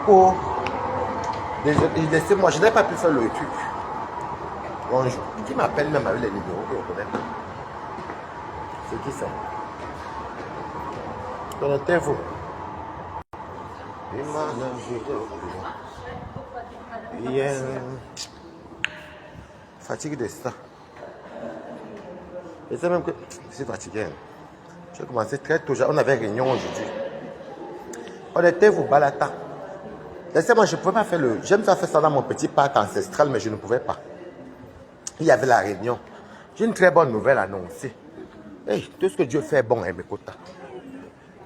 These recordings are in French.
Coco. Laissez-moi, je n'ai pas pu faire le truc. Bonjour. Qui m'appelle même avec les numéros que je connais pas? C'est qui ça? Connectez-vous. Fatigue de ça. Et c'est même que je suis fatigué. J'ai commencé très tôt. On avait réunion aujourd'hui. Connectez-vous, Balata. Laissez-moi, je ne pouvais pas faire le... J'aime faire ça dans mon petit parc ancestral, mais je ne pouvais pas. Il y avait la réunion. J'ai une très bonne nouvelle à annoncer. Hey, tout ce que Dieu fait bon, hein, mes quotas.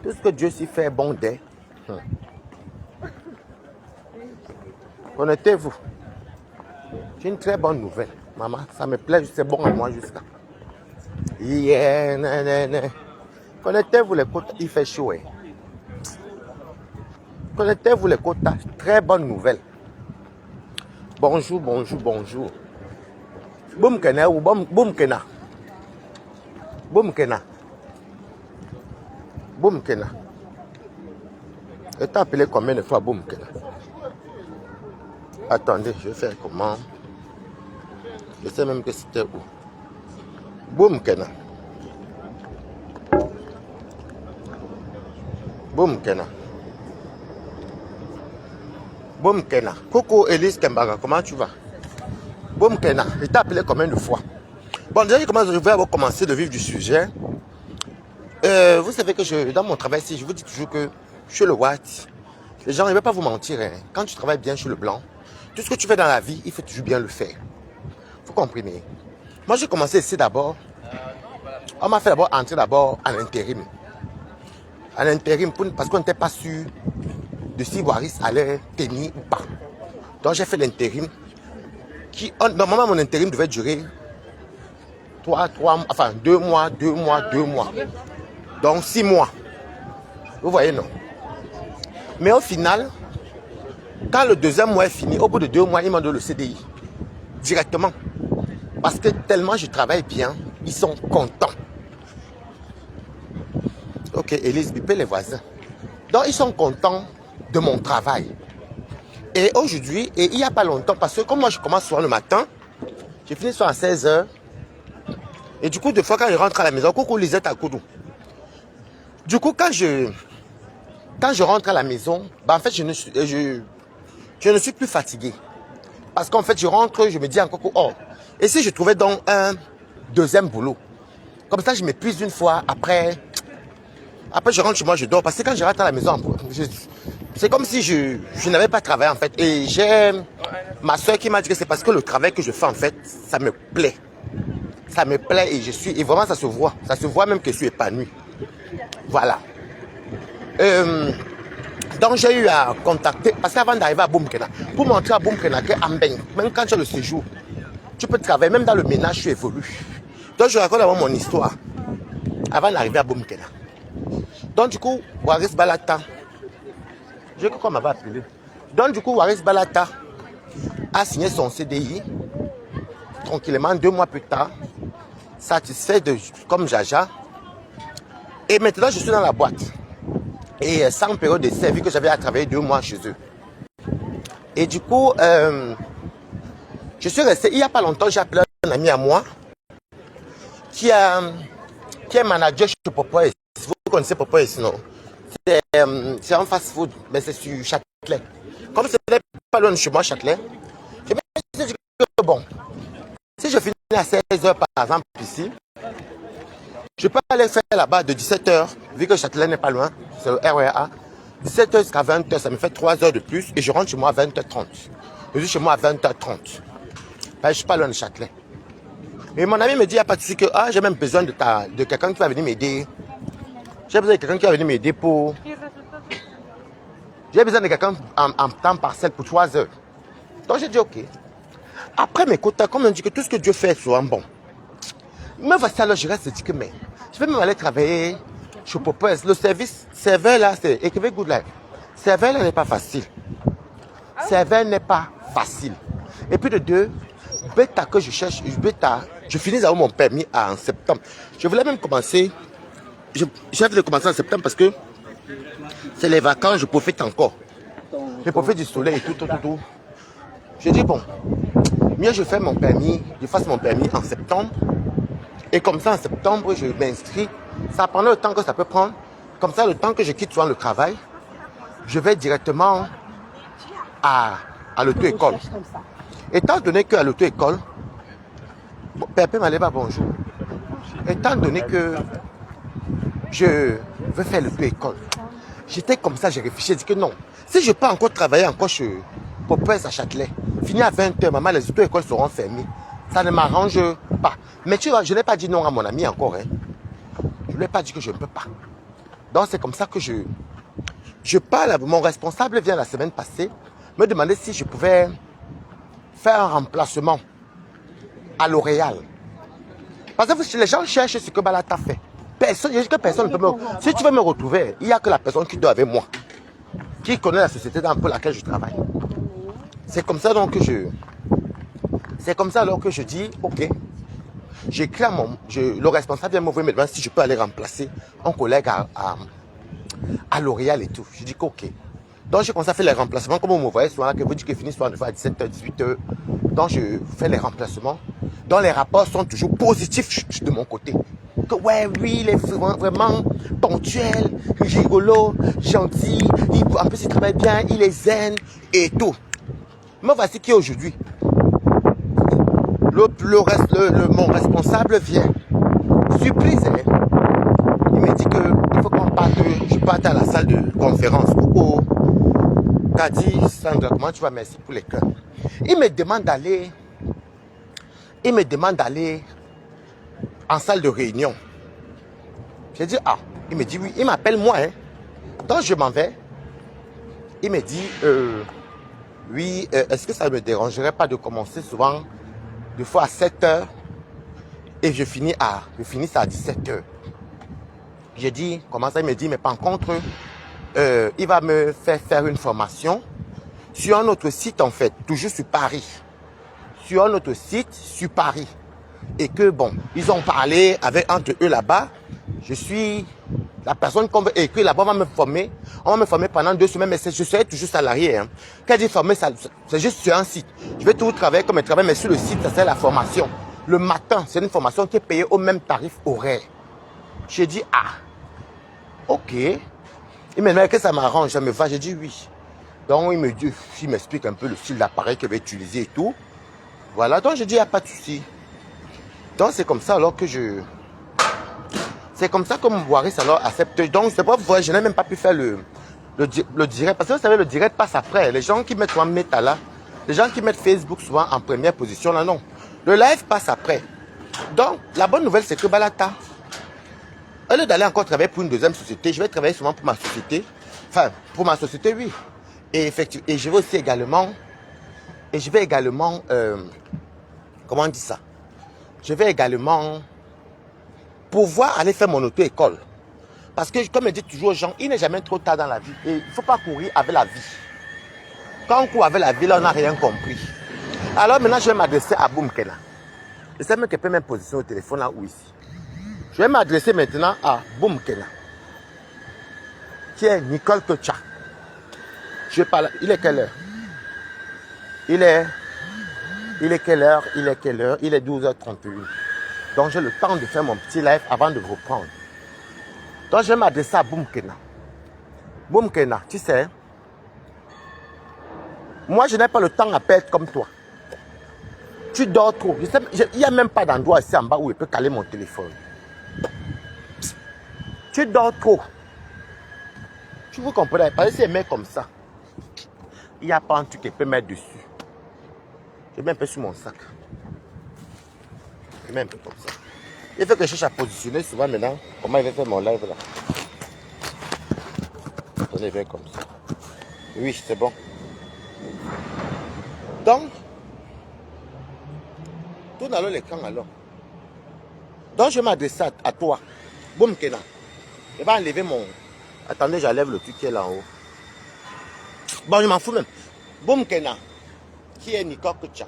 Tout ce que Dieu s'y fait bon dès. Connectez-vous. J'ai une très bonne nouvelle. Maman, ça me plaît, c'est bon à moi jusqu'à. Yeah, nanana. Connectez-vous les quotas, il fait chaud. Hein. Connectez-vous les quotas, très bonne nouvelle. Bonjour, bonjour, bonjour. Boum kena ou boum kena. Boum kena. Boum kena. Et t'as appelé combien de fois boum kena? Attendez, je vais faire comment? Je sais même que c'était où. Boum kena. Boum kena. Boum kena. Coucou Elise Kembaga, comment tu vas? Boum kena. Je t'ai appelé combien de fois? Bon, déjà, je vais avoir commencé le vif du sujet. Vous savez que dans mon travail ici, je vous dis toujours que je suis le white. Les gens, je ne vais pas vous mentir. Hein. Quand tu travailles bien, je suis le blanc. Tout ce que tu fais dans la vie, il faut toujours bien le faire. Vous comprenez? Moi, j'ai commencé ici d'abord. On m'a fait d'abord entrer d'abord en intérim. En intérim, parce qu'on n'était pas sûr de si Waris allait tenir ou pas. Donc, j'ai fait l'intérim. Normalement, mon intérim devait durer 2 mois. Donc 6 mois. Vous voyez, non? Mais au final, quand le deuxième mois est fini, au bout de 2 mois, ils m'ont donné le CDI. Directement. Parce que tellement je travaille bien, ils sont contents. Ok, Elise, bipez les voisins. Donc, ils sont contents de mon travail. Et aujourd'hui, et il n'y a pas longtemps, parce que comme moi, je commence soir le matin, j'ai fini soir à 16h. Et du coup, des fois, quand je rentre à la maison, coucou Lisette à Koudou. Du coup, quand je rentre à la maison, bah, en fait, je ne suis plus fatigué. Parce qu'en fait, je rentre, je me dis encore, oh, et si je trouvais donc un deuxième boulot? Comme ça, je m'épuise une fois, après, je rentre chez moi, je dors. Parce que quand je rentre à la maison, c'est comme si je n'avais pas travaillé, en fait. Et j'ai ma soeur qui m'a dit que c'est parce que le travail que je fais, en fait, ça me plaît. Ça me plaît et vraiment, ça se voit. Ça se voit même que je suis épanoui. Voilà. Donc j'ai eu à contacter, parce qu'avant d'arriver à Boumkena, pour montrer à Boumkena qu'à Mbeng, même quand tu as le séjour, tu peux travailler, même dans le ménage, tu évolues. Donc je raconte avant mon histoire, avant d'arriver à Boumkena. Donc du coup, Waris Balata, je crois qu'on m'avait appelé. Donc du coup, Waris Balata a signé son CDI, tranquillement, 2 mois plus tard, satisfait comme Jaja. Et maintenant, je suis dans la boîte. Et sans période d'essai, vu que j'avais à travailler 2 mois chez eux. Et du coup, je suis resté, il n'y a pas longtemps, j'ai appelé un ami à moi qui est manager chez Popeyes. Vous connaissez Popeyes, non? C'est un fast-food, mais c'est sur Châtelet. Comme ce n'est pas loin de chez moi, Châtelet, je me suis dit que bon, si je finis à 16h par exemple ici, je peux aller faire là-bas de 17h, vu que Châtelet n'est pas loin, c'est le REA. 17h jusqu'à 20h, ça me fait 3 heures de plus et je rentre chez moi à 20h30. Je suis chez moi à 20h30. Ben, je ne suis pas loin de Châtelet. Et mon ami me dit, il n'y a pas de souci que j'ai même besoin de quelqu'un qui va venir m'aider. J'ai besoin de quelqu'un qui va venir m'aider pour... J'ai besoin de quelqu'un en temps partiel pour 3 heures. Donc j'ai dit ok. Après mes quotas, comme on dit que tout ce que Dieu fait soit bon. Mais voici alors, je reste et dis que mais je vais même aller travailler chez Popeyes. Le serveur là, c'est écrivez Good Life. Serveur là n'est pas facile. Serveur n'est pas facile. Et puis de deux, bêta que je cherche, je finis d'avoir mon permis en septembre. Je voulais même commencer, j'ai envie de commencer en septembre parce que c'est les vacances, je profite encore. Je profite du soleil et tout. Je dis bon, mieux je fais mon permis, je fasse mon permis en septembre. Et comme ça, en septembre, je m'inscris. Ça prendra le temps que ça peut prendre. Comme ça, le temps que je quitte souvent le travail, je vais directement à l'auto-école. Étant donné qu'à l'auto-école, Pépé Maleba, bonjour. Étant donné que je veux faire l'auto-école, j'étais comme ça, j'ai réfléchi, j'ai dit que non. Si je peux encore travailler encore chez Popeyes à Châtelet, fini à 20h, maman, les auto-écoles seront fermées. Ça ne m'arrange pas. Mais tu vois, je n'ai pas dit non à mon ami encore. Hein. Je ne lui ai pas dit que je ne peux pas. Donc c'est comme ça que je parle. Mon responsable vient la semaine passée me demander si je pouvais faire un remplacement à L'Oréal. Parce que les gens cherchent ce que Balata fait. Personne, je dis que personne ne peut me... Si tu veux me retrouver, il n'y a que la personne qui doit avec moi, qui connaît la société dans laquelle je travaille. C'est comme ça donc que c'est comme ça alors que je dis, ok, j'écris le responsable vient me demander si je peux aller remplacer un collègue à L'Oréal et tout. Je dis que ok. Donc je commence à faire les remplacements, comme vous me voyez souvent, que vous dites que finissent souvent à 17h, 18h. Donc je fais les remplacements. Donc les rapports sont toujours positifs de mon côté. Que ouais, lui, il est vraiment ponctuel, rigolo, gentil, en plus il travaille bien, il est zen et tout. Mais voici qui aujourd'hui. Mon responsable vient. Surprise, hein? Il me dit qu'il faut qu'on parte, je parte à la salle de conférence. Coucou. T'as dit, Sandra, comment tu vas? Merci pour les cœurs. Il me demande d'aller en salle de réunion. J'ai dit, ah, il me dit oui, il m'appelle moi. Hein. Donc je m'en vais. Il me dit, oui, est-ce que ça ne me dérangerait pas de commencer souvent, des fois à 7h, et je finis à 17h. J'ai dit, comment ça? Il me dit, mais par contre, il va me faire une formation sur un autre site en fait, toujours sur Paris. Sur un autre site, sur Paris. Et que bon, ils ont parlé entre eux là-bas. Je suis la personne qu'on veut, et que là-bas on va me former. On va me former pendant 2 semaines, mais je serai toujours salarié. Hein. Quand je dis former, c'est juste sur un site. Je vais toujours travailler comme je travaille, mais sur le site, ça c'est la formation. Le matin, c'est une formation qui est payée au même tarif horaire. J'ai dit, ah, ok. Il me dit que ça m'arrange, ça me va. J'ai dit oui. Donc il m'explique un peu le style d'appareil qu'il va utiliser et tout. Voilà, donc je dis, il n'y a pas de souci. Donc c'est comme ça alors que c'est comme ça que mon Boiris alors accepte. Donc c'est pas vrai, je n'ai même pas pu faire le direct. Parce que vous savez, le direct passe après. Les gens qui mettent souvent Meta là, les gens qui mettent Facebook souvent en première position là, non. Le live passe après. Donc la bonne nouvelle c'est que Balata, au lieu d'aller encore travailler pour une deuxième société, je vais travailler souvent pour ma société. Enfin, pour ma société, oui. Et effectivement, et je vais aussi également, comment on dit ça? Je vais également pouvoir aller faire mon auto-école. Parce que, comme je dis toujours aux gens, il n'est jamais trop tard dans la vie. Et il ne faut pas courir avec la vie. Quand on court avec la vie, là, on n'a rien compris. Alors maintenant, je vais m'adresser à Boumkena. Je sais même qu'elle peut même positionner au téléphone là ou ici. Je vais m'adresser maintenant à Boumkena, qui est Nicole Kocha. Je parle. Il est quelle heure? Il est quelle heure? Il est 12h31. Donc j'ai le temps de faire mon petit live avant de vous reprendre. Donc je vais m'adresser à Boumkena. Boumkena, tu sais, moi je n'ai pas le temps à perdre comme toi. Tu dors trop. Il n'y a même pas d'endroit ici en bas où je peux caler mon téléphone. Tu dors trop. Tu vous comprenez? Parce que si elle met comme ça, il n'y a pas un truc qu'elle peut mettre dessus. Je mets un peu sur mon sac. Je mets un peu comme ça. Il faut que je cherche à positionner souvent maintenant. Comment il va faire mon live là? Attendez, bien comme ça. Oui, c'est bon. Donc, tourne alors l'écran alors. Donc, je m'adresse à toi. Boumkena. Je vais enlever mon... Attendez, j'enlève le truc qui est là en haut. Bon, je m'en fous même. Boumkena, qui est Nicole Kocha.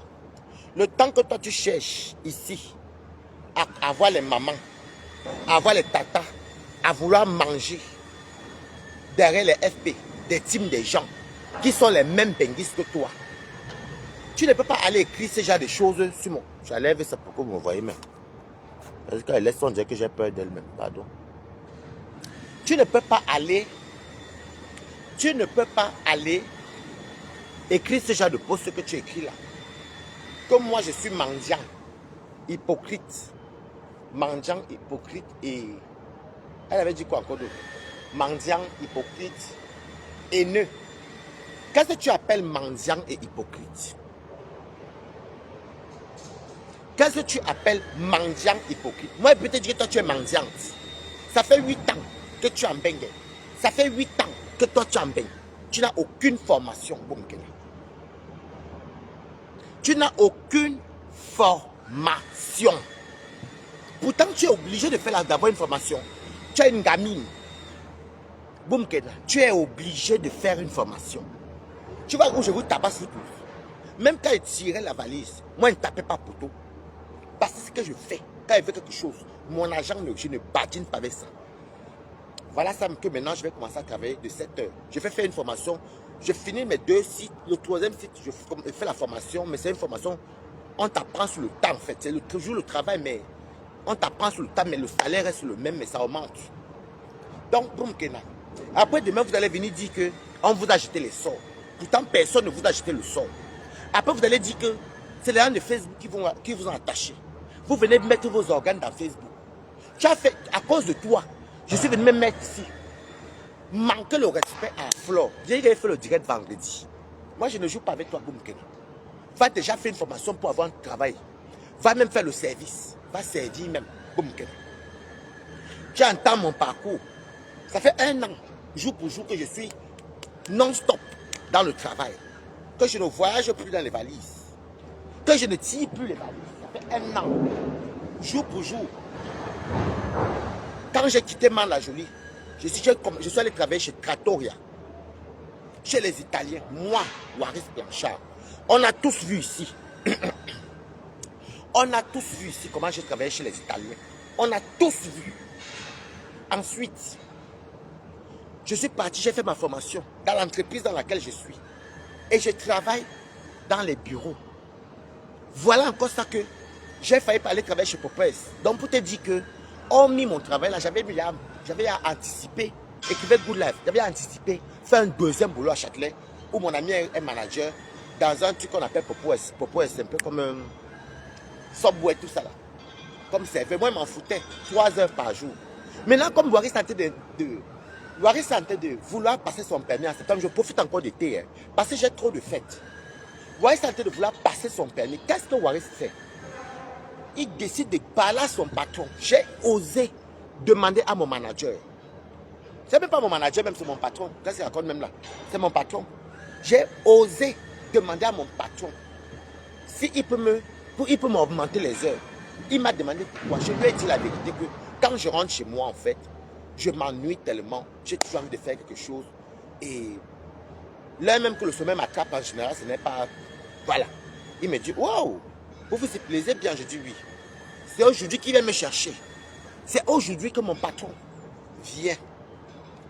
Le temps que toi tu cherches ici à voir les mamans, à voir les tatas, à vouloir manger derrière les FP, des teams des gens, qui sont les mêmes benguistes que toi. Tu ne peux pas aller écrire ce genre de choses sur moi. J'enlève ça pour que vous me voyez même. Parce qu'elle laisse on dire que j'ai peur d'elle-même. Pardon. Tu ne peux pas aller écrire ce genre de post que tu écris là. Comme moi, je suis mendiant, hypocrite. Mendiant, hypocrite et... Elle avait dit quoi encore d'autre? Mendiant, hypocrite, haineux. Qu'est-ce que tu appelles mendiant et hypocrite? Qu'est-ce que tu appelles mendiant, hypocrite? Moi, je peux te dire que toi, tu es mendiante. Ça fait 8 ans que tu es en bengue. Ça fait 8 ans que toi, tu es en bengue. Tu n'as aucune formation. Tu n'as aucune formation. Pourtant, tu es obligé de faire d'avoir une formation. Tu as une gamine. Tu es obligé de faire une formation. Tu vois où je vous tabasse tous. Même quand il tirait la valise, moi, je ne tapais pas pour tout. Parce que ce que je fais, quand il veut quelque chose, mon agent, je ne badine pas avec ça. Voilà ça que maintenant, je vais commencer à travailler de 7 heures. Je vais faire une formation. Je finis mes 2 sites. Le 3e site, je fais la formation, mais c'est une formation, on t'apprend sur le temps en fait. C'est toujours le travail, mais on t'apprend sur le temps, mais le salaire reste le même, mais ça augmente. Donc, boum, Kena. Après, demain, vous allez venir dire qu'on vous a jeté les sorts. Pourtant, personne ne vous a jeté le sort. Après, vous allez dire que c'est les gens de Facebook qui vous ont attaché. Vous venez mettre vos organes dans Facebook. Tu as fait, à cause de toi, je suis venu me mettre ici. Manquer le respect à Flore. J'ai fait le direct vendredi. Moi, je ne joue pas avec toi, boum, Kena. Va déjà faire une formation pour avoir un travail. Va même faire le service. Va servir même, boum, Kena. Tu entends mon parcours. Ça fait 1 an, jour pour jour, que je suis non-stop dans le travail. Que je ne voyage plus dans les valises. Que je ne tire plus les valises. Ça fait 1 an, jour pour jour. Quand j'ai quitté Man Jolie, je suis allé travailler chez Trattoria. Chez les Italiens. Moi, Waris Blanchard. On a tous vu ici. On a tous vu ici comment j'ai travaillé chez les Italiens. On a tous vu. Ensuite, je suis parti, j'ai fait ma formation dans l'entreprise dans laquelle je suis. Et je travaille dans les bureaux. Voilà encore ça que j'ai failli aller travailler chez Popeyes. Donc pour te dire que, hormis mon travail là, j'avais anticipé, écrivait Good Life, j'avais anticipé faire un 2e boulot à Châtelet, où mon ami est manager, dans un truc qu'on appelle Popeyes. Popeyes, c'est un peu comme un Subway, tout ça là. Comme serveur, moi je m'en foutais, 3 heures par jour. Maintenant, comme Waris est en train de vouloir passer son permis en septembre, je profite encore de thé, parce que j'ai trop de fêtes. Waris est en train de vouloir passer son permis. Qu'est-ce que Waris fait? Il décide de parler à son patron. J'ai osé demander à mon manager. C'est même pas mon manager, même c'est mon patron. Qu'est-ce qu'il raconte même là? C'est mon patron. J'ai osé demander à mon patron s'il peut m'augmenter les heures. Il m'a demandé pourquoi. Je lui ai dit la vérité que quand je rentre chez moi, en fait, je m'ennuie tellement. J'ai toujours envie de faire quelque chose. Et là même que le sommeil m'attrape en général, ce n'est pas... Voilà. Il me dit, wow, vous vous y plaisez bien? Je dis oui. C'est aujourd'hui qu'il vient me chercher. C'est aujourd'hui que mon patron vient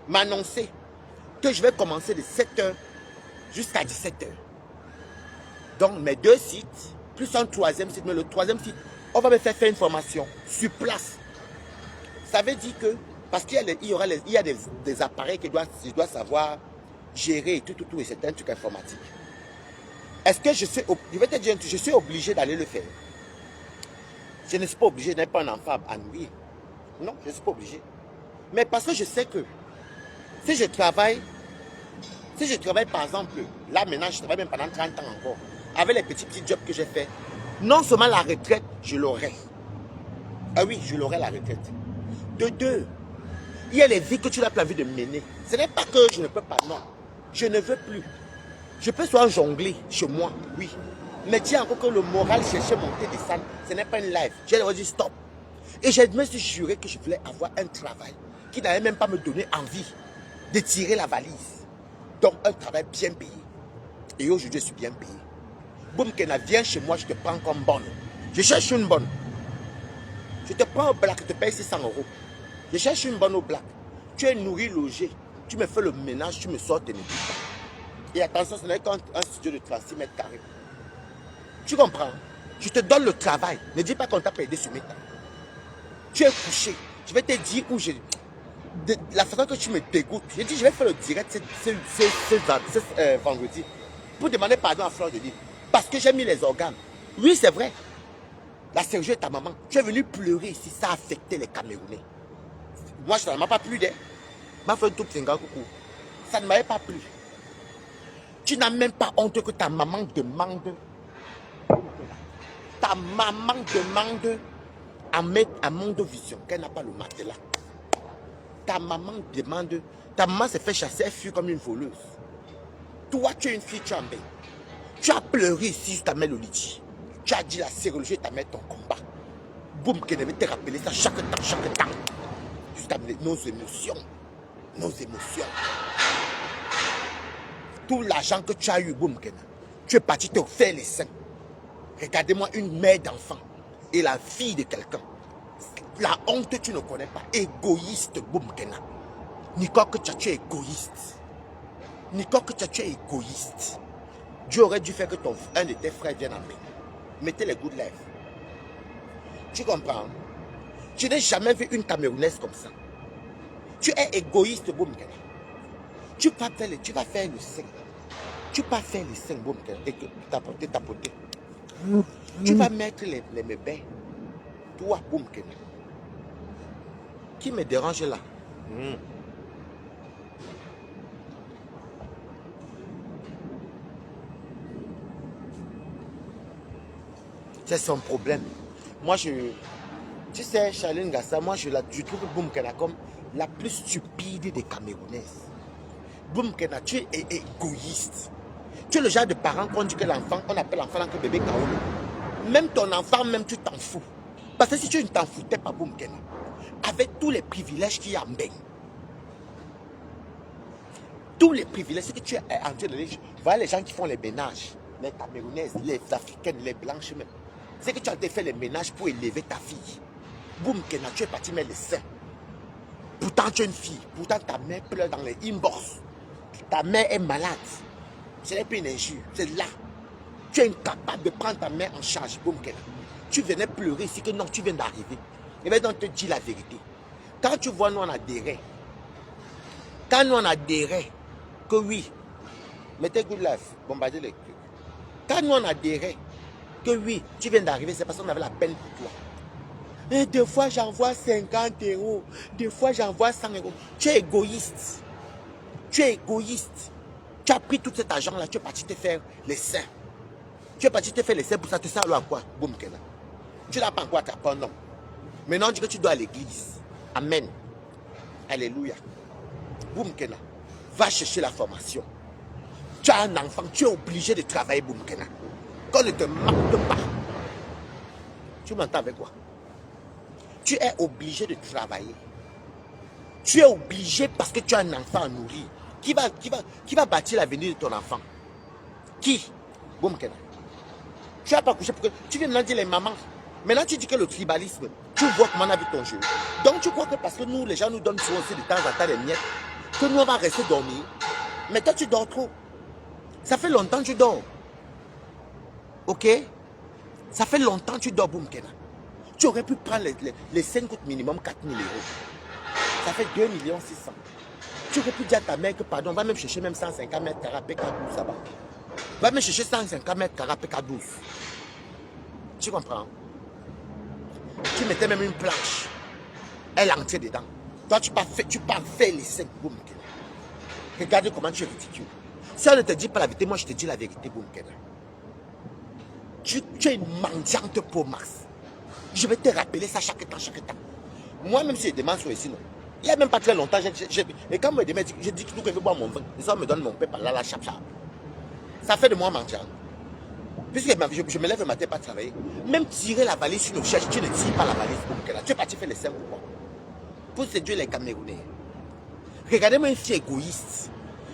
m'annoncer que je vais commencer de 7h jusqu'à 17h. Donc mes 2 sites, plus un 3e site, mais le 3e site, on va me faire une formation sur place. Ça veut dire que, parce qu'il y a des appareils que je dois savoir gérer et tout, et c'est un truc informatique. Est-ce que je vais te dire, je suis obligé d'aller le faire? Je ne suis pas obligé, je n'ai pas un enfant à nourrir. Non, je ne suis pas obligé. Mais parce que je sais que si je travaille par exemple, là maintenant je travaille même pendant 30 ans encore, avec les petits jobs que j'ai fait, non seulement la retraite, je l'aurai. Ah oui, je l'aurai la retraite. De 2, il y a les vies que tu n'as pas envie de mener. Ce n'est pas que je ne peux pas, non. Je ne veux plus. Je peux soit jongler chez moi, oui. Mais tiens encore que le moral chercher monter descendre, ce n'est pas une life. J'ai dit stop. Et je me suis juré que je voulais avoir un travail qui n'allait même pas me donner envie de tirer la valise. Donc un travail bien payé. Et aujourd'hui je suis bien payé. Boum Kena, viens chez moi, je te prends comme bonne. Je cherche une bonne. Je te prends au black, je te paye 600 €. Je cherche une bonne au black. Tu es nourri, logé. Tu me fais le ménage, tu me sors tes n'oublies pas. Et attention, ce n'est qu'un studio de 36 mètres carrés. Tu comprends? Je te donne le travail. Ne dis pas qu'on t'a payé sur mes temps. Tu es couché. Je vais te dire où j'ai... La façon que tu me dégoûtes. J'ai dit, je vais faire le direct ce vendredi pour demander pardon à Fleur de Lys. Parce que j'ai mis les organes. Oui, c'est vrai. La chirurgie est ta maman. Tu es venu pleurer ici. Ça a affecté les Camerounais. Moi, ça ne m'a pas plu. M'a fait un tout petit coucou. Ça ne m'avait pas plu. Tu n'as même pas honte que ta maman demande. Ta maman demande à mettre à Monde Vision qu'elle n'a pas le matelas. Ta maman demande. Ta maman s'est fait chasser, elle fuit comme une voleuse. Toi, tu es une fille, tu es en bain. Tu as pleuré ici sur ta mère Loliti. Tu as dit la sérologie est ta mère ton combat. Boum, qu'elle devait te rappeler ça chaque temps, chaque temps. Jusqu'à nos émotions. Nos émotions. Tout l'argent que tu as eu, boum, tu es parti te faire les seins. Regardez-moi une mère d'enfant et la fille de quelqu'un. La honte, tu ne connais pas. Égoïste, boum, Kena. Nicole, que tu es égoïste. Nicole, que tu es égoïste. Dieu aurait dû faire que un de tes frères vienne en main. Mettez les good lèvres. Tu comprends? Je n'ai jamais vu une Camerounaise comme ça. Tu es égoïste, boum, Kena. Tu vas faire le sein. Tu vas faire le sein, boum, Kena. Et tapoter. Tu vas mettre les mébés. Toi, boum, Kena. Qui me dérange là? C'est son problème. Moi, tu sais, Charlène Gassa, moi, je trouve Boum Kena comme la plus stupide des Camerounaises. Boum Kena, tu es égoïste. Tu es le genre de parent qu'on dit que l'enfant, on appelle l'enfant que bébé Kaolo. Même ton enfant, même tu t'en fous. Parce que si tu ne t'en foutais pas, Boum Kena, avec tous les privilèges qu'il y a en bain, tous les privilèges que tu es en train de dire, voilà les gens qui font les ménages, les Camerounaises, les Africaines, les Blanches même. C'est que tu as fait les ménages pour élever ta fille. Boum, Kena, tu es parti mettre les seins. Pourtant, tu es une fille. Pourtant, ta mère pleure dans les inbox. Ta mère est malade. Ce n'est plus une injure. C'est là. Tu es incapable de prendre ta mère en charge. Boum, Kena. Tu venais pleurer ici que non, tu viens d'arriver. Et bien, donc, te dis la vérité. Quand tu vois, nous, on adhérait. Quand nous, on adhérait, que oui, mettez good life, bombardez les trucs. Quand nous, on adhérait, que oui, tu viens d'arriver, c'est parce qu'on avait la peine pour toi. Et des fois, j'envoie 50 €. Des fois, j'envoie 100 €. Tu es égoïste. Tu es égoïste. Tu as pris tout cet argent-là, tu es parti te faire les seins. Tu es parti te faire les seins pour ça, te sert à quoi? Boum, Kena. Tu n'as pas encore attrapé un homme. Maintenant, on dit que tu dois à l'église. Amen. Alléluia. Boum, Kena. Va chercher la formation. Tu as un enfant, tu es obligé de travailler, Boum, Kena. Qu'on ne te manque pas. Tu m'entends avec quoi? Tu es obligé de travailler. Tu es obligé parce que tu as un enfant à nourrir. Qui va bâtir l'avenir de ton enfant? Qui? Boum, Kena. Tu n'as pas couché pour que... Tu viens maintenant dire les mamans. Maintenant, tu dis que le tribalisme, tu vois comment on a vu ton jeu. Donc, tu crois que parce que nous, les gens nous donnent souvent aussi de temps en temps des miettes, que nous, on va rester dormir. Mais toi, tu dors trop. Ça fait longtemps que tu dors. Ok? Ça fait longtemps que tu dors, Boum, Kena. Tu aurais pu prendre les 5 coûtent minimum 4 000 €. Ça fait 2 600 000. Tu aurais pu dire à ta mère que pardon, va même chercher même 150 mètres carrés PK12 ça va. Va même chercher 150 mètres carrés PK12. Tu comprends? Tu mettais même une planche. Elle entrait dedans. Toi, tu pars faire les 5 Boum, Kena. Regarde comment tu es ridicule. Si on ne te dit pas la vérité, moi je te dis la vérité, Boum, Kena. Tu es une mendiante pour Max. Je vais te rappeler ça chaque temps, chaque temps. Moi, même si je demande sur ici, non. Il n'y a même pas très longtemps, et quand moi je dis que tout que je veux boire mon vin, les hommes me donnent mon pain par là, la chap. Ça fait de moi mendiant. Puisque je me lève le matin pas travailler. Même tirer la valise sur nos cherche, tu ne tires pas la valise. Tu es parti faire les seins pour quoi? Pour séduire les Camerounais. Regardez-moi une fille égoïste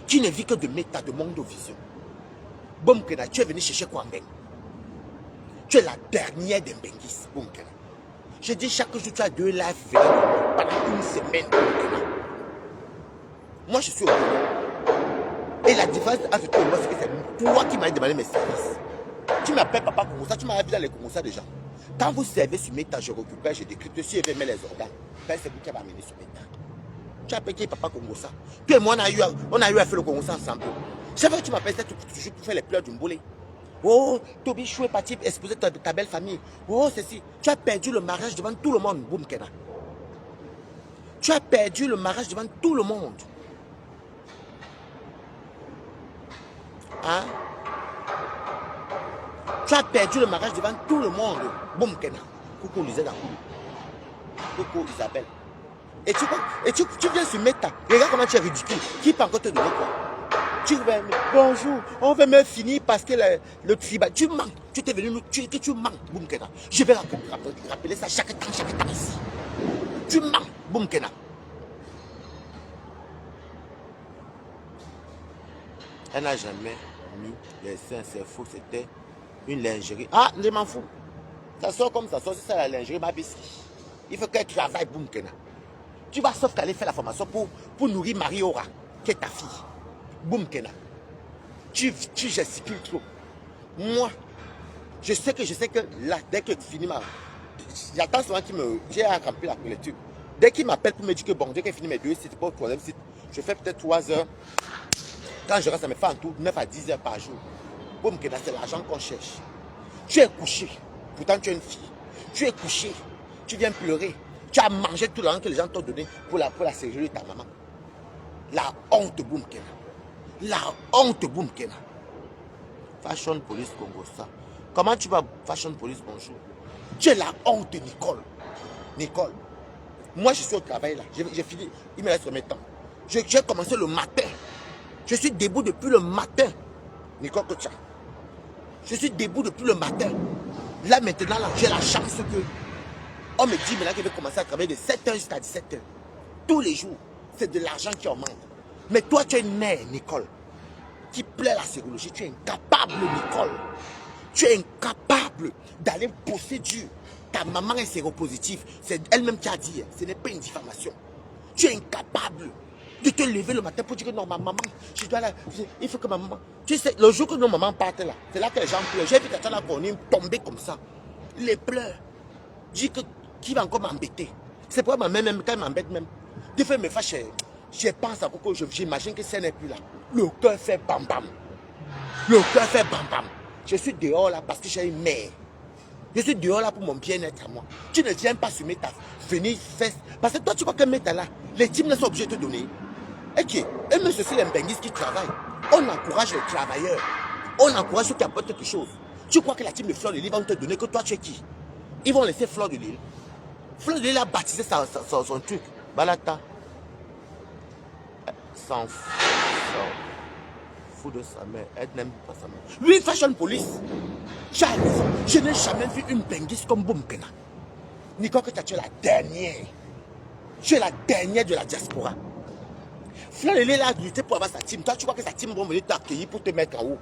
qui ne vit que de méta, de Monde Vision. Boum, Kena, tu es venu chercher quoi en bain? Tu es la dernière des Benguis, Boum, Kena. Je dis chaque jour, tu as 2 lives pendant une semaine, Boum, Kena. Moi, je suis au boulot. Et La différence entre toi et moi, c'est que c'est toi qui m'as demandé mes services. Tu m'appelles papa Kongosa, tu m'as vu dans les Kongosa déjà. Quand vous servez sur Meta, je récupère, je décrypte. Si je vais mettre les organes, c'est vous qui va amener sur Meta. Tu as appelé papa Kongosa. Toi et moi, on a eu à faire le Kongosa ensemble. C'est vrai que tu m'appelles toujours pour faire les pleurs d'une boulée. Oh, Toby Chou est parti exposer ta belle famille. Oh, ceci. Tu as perdu le mariage devant tout le monde, Boum Kena. Tu as perdu le mariage devant tout le monde. Hein? Tu as perdu le mariage devant tout le monde. Boum Kena. Coucou Lisette Akoulou. Coucou Isabelle. Et tu viens se mettre. Regarde comment tu es ridicule. Qui peut encore te donner quoi? Tu vas bonjour, on va me finir parce que le tribal. Tu manques. Tu t'es venu nous tuer que tu manques. Boum Kena. Je vais rappeler ça chaque temps ici. Tu manques. Boum Kena. Elle n'a jamais mis les seins, c'est faux, c'était une lingerie. Ah, je m'en fous. Ça sort comme ça sort, c'est ça la lingerie, ma biscuit. Il faut qu'elle travaille, Boum Kena. Tu vas sauf qu'aller faire la formation pour nourrir Marie-Aura, qui est ta fille. Boum Kena. Tu gesticules trop. Moi, je sais que là, dès que tu finis j'attends souvent qu'il me. J'ai rempli la lecture. Dès qu'il m'appelle pour me dire que bon, dès qu'il finit mes 2 sites, pas au troisième site, je fais peut-être 3 heures. Quand je reste, ça me fait en tout 9 à 10 heures par jour. Boum Kena, c'est l'argent qu'on cherche. Tu es couché. Pourtant, tu es une fille. Tu es couché. Tu viens pleurer. Tu as mangé tout l'argent que les gens t'ont donné pour la cérémonie de ta maman. La honte, Boum Kena. La honte, Boum Kena. Fashion Police Congo, ça. Comment tu vas, Fashion Police, bonjour? Tu es la honte, Nicole. Nicole. Moi, je suis au travail là. J'ai fini. Il me reste mes temps. J'ai commencé le matin. Je suis debout depuis le matin. Nicole Kocha. Je suis debout depuis le matin. Là, maintenant, j'ai la chance que on me dit maintenant qu'il veut commencer à travailler de 7h jusqu'à 17h. Tous les jours. C'est de l'argent qui augmente. Mais toi, tu es une mère, Nicole, qui plaît la sérologie. Tu es incapable, Nicole. Tu es incapable d'aller bosser dur. Ta maman est séropositive. C'est elle-même qui a dit. Ce n'est pas une diffamation. Tu es incapable de te lever le matin pour dire que non, ma maman, je dois là. Il faut que ma maman. Tu sais, le jour que nos mamans partent là, c'est là que les gens pleurent. J'ai vu quelqu'un là qu'on est tombé comme ça. Les pleurs. Dis que qui va encore m'embêter. C'est pourquoi ma mère, même quand elle m'embête même, des fois elle me fâche. Je pense à quoi j'imagine que ça n'est plus là. Le cœur fait bam bam. Le cœur fait bam bam. Je suis dehors là parce que j'ai une mère. Je suis dehors là pour mon bien-être à moi. Tu ne viens pas sur Meta, venir faire. Parce que toi, tu crois que Meta là, les teams là sont obligés de te donner. Ok, et même ceci, les benguistes qui travaillent. On encourage les travailleurs. On encourage ceux qui apportent quelque chose. Tu crois que la team de Fleur de Lille va te donner que toi, tu es qui? Ils vont laisser Fleur de Lille. Fleur de Lille a baptisé son truc. Balata. S'en fout de sa mère. Elle n'aime pas sa mère. Oui, Fashion Police. Je n'ai jamais vu une benguiste comme Boum Kena. Nicole, tu es la dernière. Tu es la dernière de la diaspora. Fleur de Lille a lutté pour avoir sa team. Toi, tu crois que sa team va venir t'accueillir pour te mettre en haut.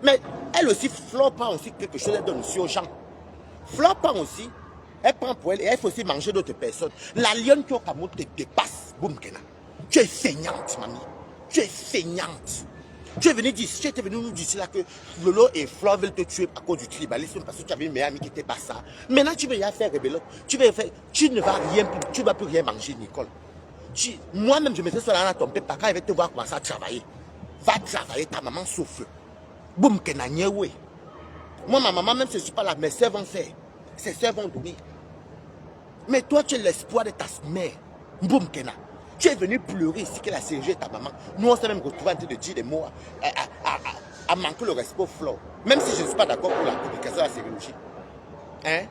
Mais elle aussi, Fleur prend aussi quelque chose, elle donne aussi aux gens. Fleur prend aussi, elle prend pour elle et elle fait aussi manger d'autres personnes. La lionne qui est au Cameroun te dépasse, Boum Kena. Tu es feignante, mamie. Tu es feignante. Tu es venu d'ici, tu étais venu nous dire là que Lolo et Fleur veulent te tuer à cause du tribalisme parce que tu avais une meilleure amie qui n'était pas ça. Maintenant, tu veux rien faire, rébellion. Tu ne vas rien, tu ne vas plus rien manger, Nicole. Moi-même, je me suis sur la ton père, quand elle va te voir commencer à travailler. Va travailler, ta maman souffle. Boum Kena, ouais. Moi, ma maman, même si je ne suis pas là, mes soeurs vont faire. Ses soeurs vont donner. Mais toi, tu es l'espoir de ta mère. Boum Kena. Tu es venu pleurer ici que la CG est ta maman. Nous, on s'est même retrouvé en train de dire des mots à manquer le respect au Flore. Même si je ne suis pas d'accord pour la publication de la sérologie. Hein?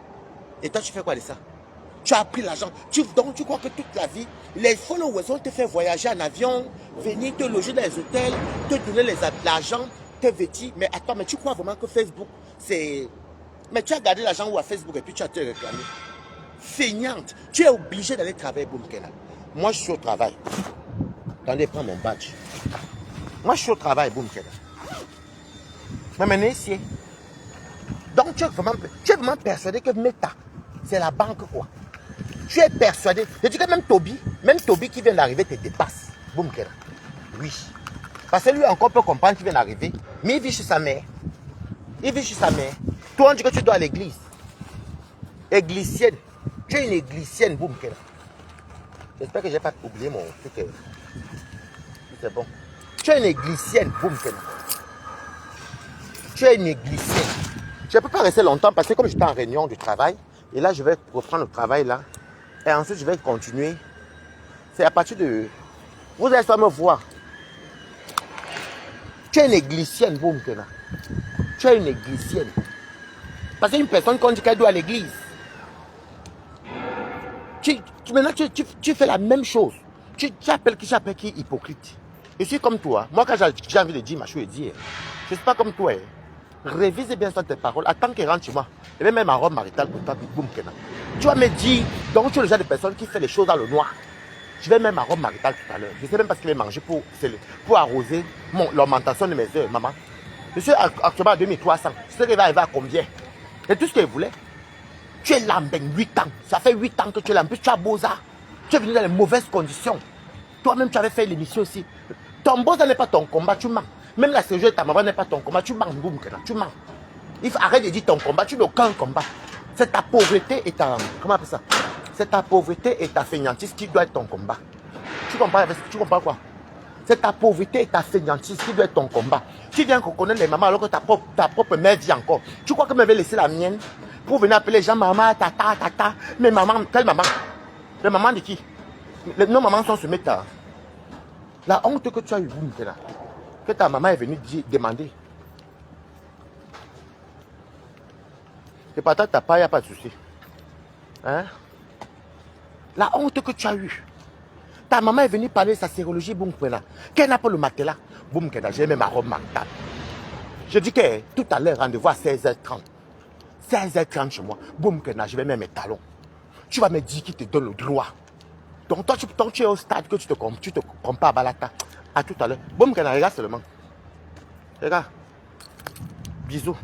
Et toi, tu fais quoi de ça? Tu as pris l'argent. Donc, tu crois que toute la vie, les followers vont te faire voyager en avion, venir te loger dans les hôtels, te donner l'argent, te vêtir. Mais attends, mais tu crois vraiment que Facebook, c'est... Mais tu as gardé l'argent où à Facebook et puis tu as te réclamé. Feignante. Tu es obligé d'aller travailler, Boum Kena. Moi, je suis au travail. Attendez, prends mon badge. Moi, je suis au travail, Boum Kena. Mais maintenant, ici. Donc, tu es vraiment persuadé que Meta, c'est la banque, quoi. Tu es persuadé. Je dis que même Toby qui vient d'arriver te dépasse. Boum Kena. Oui. Parce que lui encore peut comprendre qu'il vient d'arriver. Mais il vit chez sa mère. Il vit chez sa mère. Toi, on dit que tu dois à l'église. Églisienne. Tu es une églisienne, boum, Kena. J'espère que je n'ai pas oublié mon truc. C'est bon. Tu es une églisienne, boum, Kena. Tu es une églisienne. Je ne peux pas rester longtemps parce que comme j'étais en réunion du travail, et là, je vais reprendre le travail là. Et ensuite, je vais continuer. C'est à partir de... Vous allez pas me voir. Tu es une églisienne, boum, Kena. Tu es une églisienne. Parce qu'une personne qu'on dit qu'elle doit à l'église. Maintenant, tu fais la même chose. Tu appelles qui hypocrite. Je suis comme toi. Moi, quand j'ai envie de dire, je vais dire. Je ne suis pas comme toi. Hein. Révise bien ça tes paroles. Attends qu'elle rentre chez moi. Et même ma robe maritale pour toi, boum, Kena. Tu vas me dire, donc tu es le genre de personne qui fait les choses dans le noir. Je vais mettre ma robe maritale tout à l'heure. Je ne sais même pas ce qu'il va manger pour arroser l'augmentation de mes heures, maman. Je suis actuellement à 2300. Je sais qu'il va arriver à combien. Et tout ce qu'il voulait. Tu es lambing 8 ans. Ça fait 8 ans que tu es lambing. Tu as Boza. Tu es venu dans les mauvaises conditions. Toi-même, tu avais fait l'émission aussi. Ton Boza n'est pas ton combat, tu mens. Même la séjour de ta maman n'est pas ton combat, tu mens. Boum, tu mens. Il faut arrêter de dire ton combat, tu n'as aucun combat. C'est ta pauvreté et ta... Comment on appelle ça? C'est ta pauvreté et ta fainéantise qui doit être ton combat. Tu comprends quoi? C'est ta pauvreté et ta fainéantise qui doit être ton combat. Tu viens reconnaître les mamans alors que ta propre mère vit encore. Tu crois que je vais laisser la mienne pour venir appeler les gens maman, tata, tata. Mais maman, quelle maman? Les mamans de qui? Nos mamans sont se mettre à... La honte que tu as eue, que ta maman est venue demander. C'est pas ta part, il n'y a pas de souci. Hein? La honte que tu as eue. Ta maman est venue parler de sa sérologie, boum, qu'elle n'a pas le matelas. Boum, j'ai même ma robe maritale. Je dis que tout à l'heure, rendez-vous à 16h30. 16h30 chez moi. Boum, je vais mettre mes talons. Tu vas me dire qui te donne le droit. Donc, toi, tu es au stade que tu te compares à Balata. À tout à l'heure. Boum, regarde seulement. Regarde. Bisous.